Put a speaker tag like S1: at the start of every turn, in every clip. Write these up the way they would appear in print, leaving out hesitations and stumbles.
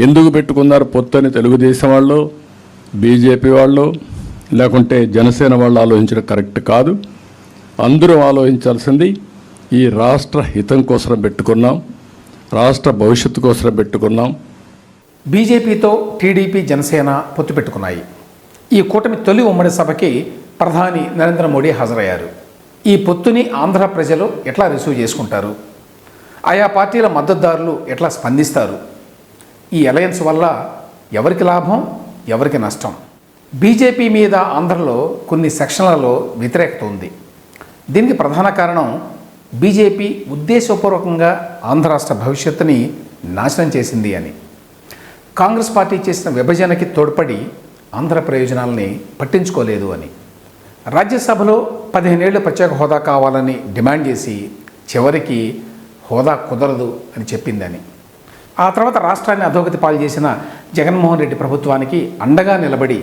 S1: ఎందుకు పెట్టుకున్నారు పొత్తు అని తెలుగుదేశం వాళ్ళు, బీజేపీ వాళ్ళు, లేకుంటే జనసేన వాళ్ళు ఆలోచించడం కరెక్ట్ కాదు. అందరూ ఆలోచించాల్సింది ఈ రాష్ట్ర హితం కోసం పెట్టుకున్నాం, రాష్ట్ర భవిష్యత్తు కోసం పెట్టుకున్నాం.
S2: బీజేపీతో టీడీపీ, జనసేన పొత్తు పెట్టుకున్నాయి. ఈ కూటమి తొలి ఉమ్మడి సభకి ప్రధాని నరేంద్ర మోడీ హాజరయ్యారు. ఈ పొత్తుని ఆంధ్ర ప్రజలు ఎట్లా రిసీవ్ చేసుకుంటారు, ఆయా పార్టీల మద్దతుదారులు ఎట్లా స్పందిస్తారు, ఈ అలయన్స్ వల్ల ఎవరికి లాభం, ఎవరికి నష్టం? బీజేపీ మీద ఆంధ్రలో కొన్ని సెక్షన్లలో వ్యతిరేకత ఉంది. దీనికి ప్రధాన కారణం బీజేపీ ఉద్దేశపూర్వకంగా ఆంధ్ర రాష్ట్ర భవిష్యత్తుని నాశనం చేసింది అని. కాంగ్రెస్ పార్టీ చేసిన విభజనకి తోడ్పడి ఆంధ్ర ప్రయోజనాలని పట్టించుకోలేదు అని. రాజ్యసభలో 15 ఏళ్లు ప్రత్యేక హోదా కావాలని డిమాండ్ చేసి చివరికి హోదా కుదరదు అని చెప్పిందని. ఆ తర్వాత రాష్ట్రాన్ని అధోగతి పాలు చేసిన జగన్మోహన్ రెడ్డి ప్రభుత్వానికి అండగా నిలబడి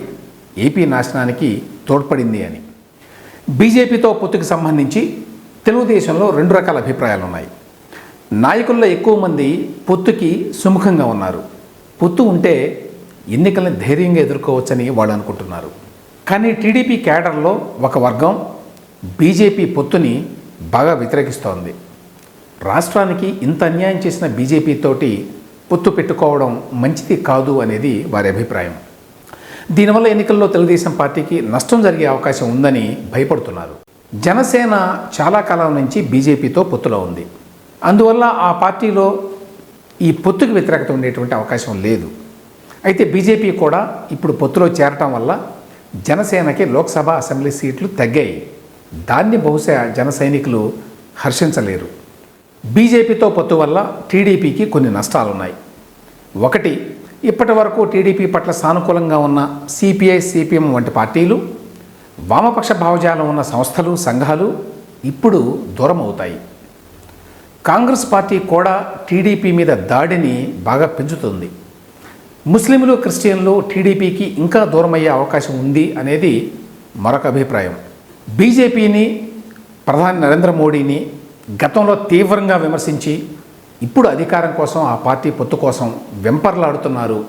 S2: ఏపీ నాశనానికి తోడ్పడింది అని. బీజేపీతో పొత్తుకు సంబంధించి తెలుగుదేశంలో 2 రకాల అభిప్రాయాలు ఉన్నాయి. నాయకుల్లో ఎక్కువ మంది పొత్తుకి సుముఖంగా ఉన్నారు. పొత్తు ఉంటే ఎన్నికలను ధైర్యంగా ఎదుర్కోవచ్చని వాళ్ళు అనుకుంటున్నారు. కానీ టీడీపీ క్యాడర్లో ఒక వర్గం బీజేపీ పొత్తుని బాగా వ్యతిరేకిస్తోంది. రాష్ట్రానికి ఇంత అన్యాయం చేసిన బీజేపీతోటి పొత్తు పెట్టుకోవడం మంచిది కాదు అనేది వారి అభిప్రాయం. దీనివల్ల ఎన్నికల్లో తెలుగుదేశం పార్టీకి నష్టం జరిగే అవకాశం ఉందని భయపడుతున్నారు. జనసేన చాలా కాలం నుంచి బీజేపీతో పొత్తులో ఉంది. అందువల్ల ఆ పార్టీలో ఈ పొత్తుకు వ్యతిరేకత ఉండేటువంటి అవకాశం లేదు. అయితే బీజేపీ కూడా ఇప్పుడు పొత్తులో చేరటం వల్ల జనసేనకి లోక్సభ, అసెంబ్లీ సీట్లు తగ్గాయి. దాన్ని బహుశా జన సైనికులు హర్షించలేరు. బీజేపీతో పొత్తు వల్ల టీడీపీకి కొన్ని నష్టాలున్నాయి. ఒకటి, ఇప్పటి వరకు టీడీపీ పట్ల సానుకూలంగా ఉన్న సిపిఐ, సిపిఎం వంటి పార్టీలు, వామపక్ష భావజాలం ఉన్న సంస్థలు, సంఘాలు ఇప్పుడు దూరం అవుతాయి. కాంగ్రెస్ పార్టీ కూడా టీడీపీ మీద దాడిని బాగా పెంచుతుంది. ముస్లింలు, క్రిస్టియన్లు టీడీపీకి ఇంకా దూరమయ్యే అవకాశం ఉంది అనేది మరొక అభిప్రాయం. బీజేపీని, ప్రధాని నరేంద్ర మోడీని గతంలో తీవ్రంగా విమర్శించి ఇప్పుడు అధికారం కోసం, ఆ పార్టీ పొత్తు కోసం వెంపర్లాడుతున్నారు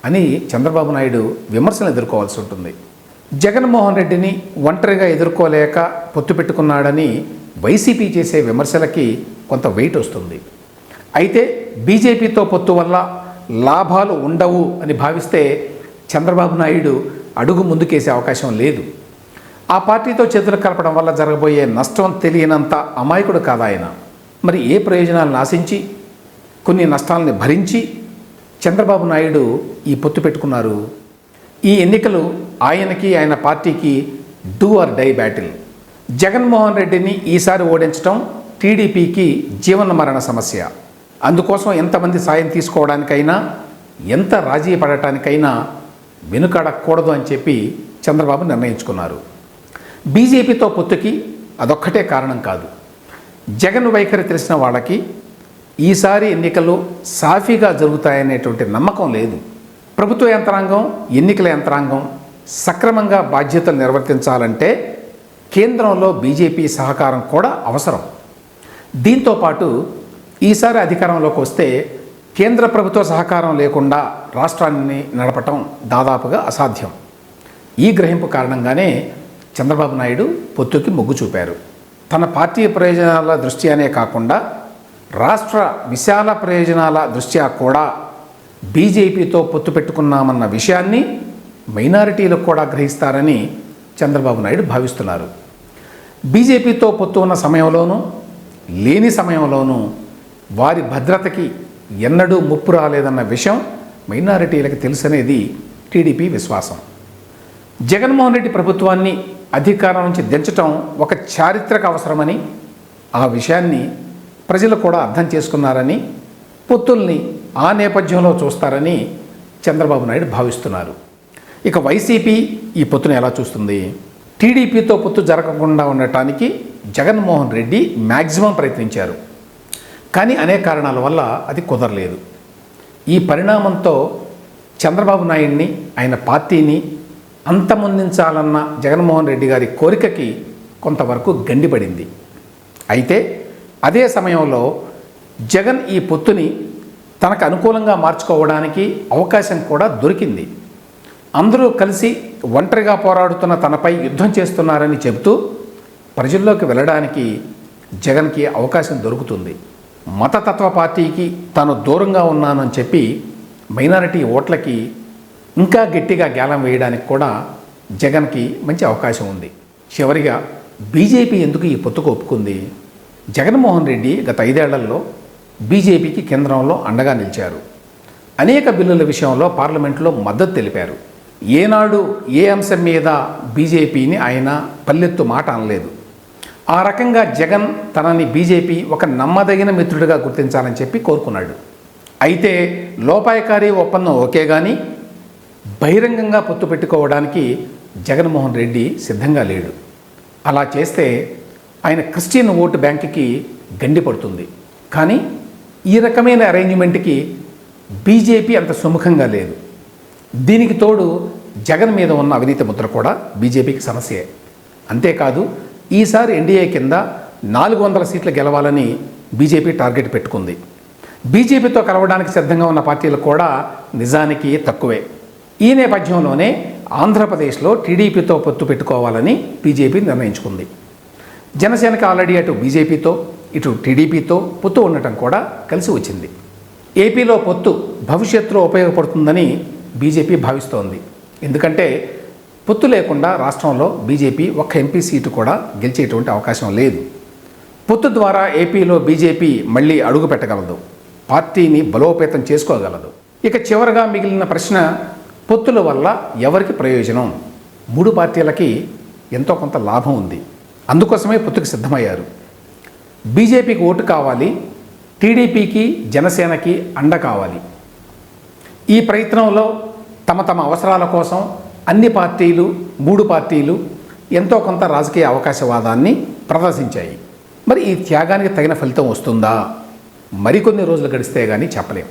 S2: అని చంద్రబాబు నాయుడు విమర్శలు ఎదుర్కోవాల్సి ఉంటుంది. జగన్మోహన్ రెడ్డిని ఒంటరిగా ఎదుర్కోలేక పొత్తు పెట్టుకున్నాడని వైసీపీ చేసే విమర్శలకి కొంత వెయిట్ వస్తుంది. అయితే బీజేపీతో పొత్తు వల్ల లాభాలు ఉండవు అని భావిస్తే చంద్రబాబు నాయుడు అడుగు ముందుకేసే అవకాశం లేదు. ఆ పార్టీతో చేతులు కలపడం వల్ల జరగబోయే నష్టం తెలియనంత అమాయకుడు కాదు ఆయన. మరి ఏ ప్రయోజనాలను ఆశించి, కొన్ని నష్టాలని భరించి చంద్రబాబు నాయుడు ఈ పొత్తు పెట్టుకున్నారు? ఈ ఎన్నికలు ఆయనకి, ఆయన పార్టీకి do or die battle. Jaganmohan రెడ్డిని ఈసారి ఓడించడం టీడీపీకి జీవన మరణ సమస్య. అందుకోసం ఎంతమంది సాయం తీసుకోవడానికైనా, ఎంత రాజీ పడటానికైనా వెనుకాడకూడదు అని చెప్పి చంద్రబాబు నిర్ణయించుకున్నారు. బీజేపీతో పొత్తుకి అదొక్కటే కారణం కాదు. జగన్ వైఖరి తెలిసిన వాళ్ళకి ఈసారి ఎన్నికలు సాఫీగా జరుగుతాయనేటువంటి నమ్మకం లేదు. ప్రభుత్వ యంత్రాంగం, ఎన్నికల యంత్రాంగం సక్రమంగా బాధ్యతలు నిర్వర్తించాలంటే కేంద్రంలో బీజేపీ సహకారం కూడా అవసరం. దీంతోపాటు ఈసారి అధికారంలోకి వస్తే కేంద్ర ప్రభుత్వ సహకారం లేకుండా రాష్ట్రాన్ని నడపటం దాదాపుగా అసాధ్యం. ఈ గ్రహింపు కారణంగానే చంద్రబాబు నాయుడు పొత్తుకి మొగ్గు చూపారు. తన పార్టీ ప్రయోజనాల దృష్ట్యానే కాకుండా రాష్ట్ర విశాల ప్రయోజనాల దృష్ట్యా కూడా బీజేపీతో పొత్తు పెట్టుకున్నామన్న విషయాన్ని మైనారిటీలు కూడా గ్రహిస్తారని చంద్రబాబు నాయుడు భావిస్తున్నారు. బీజేపీతో పొత్తు ఉన్న సమయంలోనూ, లేని సమయంలోనూ వారి భద్రతకి ఎన్నడూ ముప్పు రాలేదన్న విషయం మైనారిటీలకు తెలుసనేది టీడీపీ విశ్వాసం. జగన్మోహన్ రెడ్డి ప్రభుత్వాన్ని అధికారం నుంచి దించటం ఒక చారిత్రక అవసరమని, ఆ విషయాన్ని ప్రజలు కూడా అర్థం చేసుకున్నారని, పొత్తుల్ని ఆ నేపథ్యంలో చూస్తారని చంద్రబాబు నాయుడు భావిస్తున్నారు. ఇక వైసీపీ ఈ పొత్తును ఎలా చూస్తుంది? టీడీపీతో పొత్తు జరగకుండా ఉండటానికి జగన్మోహన్ రెడ్డి మ్యాక్సిమం ప్రయత్నించారు. కానీ అనేక కారణాల వల్ల అది కుదరలేదు. ఈ పరిణామంతో చంద్రబాబు నాయుడిని, ఆయన పార్టీని అంతమొందించాలన్న జగన్మోహన్ రెడ్డి గారి కోరికకి కొంతవరకు గండిపడింది. అయితే అదే సమయంలో జగన్ ఈ పొత్తుని తనకు అనుకూలంగా మార్చుకోవడానికి అవకాశం కూడా దొరికింది. అందరూ కలిసి ఒంటరిగా పోరాడుతున్న తనపై యుద్ధం చేస్తున్నారని చెబుతూ ప్రజల్లోకి వెళ్ళడానికి జగన్కి అవకాశం దొరుకుతుంది. మతతత్వ పార్టీకి తాను దూరంగా ఉన్నానని చెప్పి మైనారిటీ ఓట్లకి ఇంకా గట్టిగా గేలం వేయడానికి కూడా జగన్కి మంచి అవకాశం ఉంది. చివరిగా బీజేపీ ఎందుకు ఈ పొత్తుకు ఒప్పుకుంది? జగన్మోహన్ రెడ్డి గత 5 ఏళ్లలో బీజేపీకి కేంద్రంలో అండగా నిలిచారు. అనేక బిల్లుల విషయంలో పార్లమెంట్లో మద్దతు తెలిపారు. ఏనాడు ఏ అంశం మీద బీజేపీని ఆయన పల్లెత్తు మాట అనలేదు. ఆ రకంగా జగన్ తనని బీజేపీ ఒక నమ్మదగిన మిత్రుడిగా గుర్తించాలని చెప్పి కోరుకున్నాడు. అయితే లోపాయకారి ఒప్పందం ఓకే కానీ బహిరంగంగా పొత్తు పెట్టుకోవడానికి జగన్మోహన్ రెడ్డి సిద్ధంగా లేడు. అలా చేస్తే ఆయన క్రిస్టియన్ ఓటు బ్యాంకుకి గండి పడుతుంది. కానీ ఈ రకమైన అరేంజ్మెంట్కి బీజేపీ అంత సుముఖంగా లేదు. దీనికి తోడు జగన్ మీద ఉన్న అవినీతి ముద్ర కూడా బీజేపీకి సమస్యే. అంతేకాదు ఈసారి ఎన్డీఏ కింద 400 సీట్లు గెలవాలని బీజేపీ టార్గెట్ పెట్టుకుంది. బీజేపీతో కలవడానికి సిద్ధంగా ఉన్న పార్టీలు కూడా నిజానికి తక్కువే. ఈ నేపథ్యంలోనే ఆంధ్రప్రదేశ్లో టీడీపీతో పొత్తు పెట్టుకోవాలని బీజేపీ నిర్ణయించుకుంది. జనసేనకి ఆల్రెడీ అటు బీజేపీతో ఇటు టీడీపీతో పొత్తు ఉండటం కూడా కలిసి వచ్చింది. ఏపీలో పొత్తు భవిష్యత్తులో ఉపయోగపడుతుందని బీజేపీ భావిస్తోంది. ఎందుకంటే పొత్తు లేకుండా రాష్ట్రంలో బీజేపీ ఒక్క ఎంపీ సీటు కూడా గెలిచేటువంటి అవకాశం లేదు. పొత్తు ద్వారా ఏపీలో బీజేపీ మళ్ళీ అడుగు పెట్టగలదు, పార్టీని బలోపేతం చేసుకోగలదు. ఇక చివరగా మిగిలిన ప్రశ్న, పొత్తుల వల్ల ఎవరికి ప్రయోజనం? 3 పార్టీలకి ఎంతో కొంత లాభం ఉంది. అందుకోసమే పొత్తుకు సిద్ధమయ్యారు. బీజేపీకి ఓటు కావాలి, టీడీపీకి జనసేనకి అండ కావాలి. ఈ ప్రయత్నంలో తమ తమ అవసరాల కోసం అన్ని పార్టీలు 3 పార్టీలు ఎంతో కొంత రాజకీయ అవకాశవాదాన్ని ప్రదర్శించాయి. మరి ఈ త్యాగానికి తగిన ఫలితం వస్తుందా? మరికొన్ని రోజులు గడిస్తే కానీ చెప్పలేం.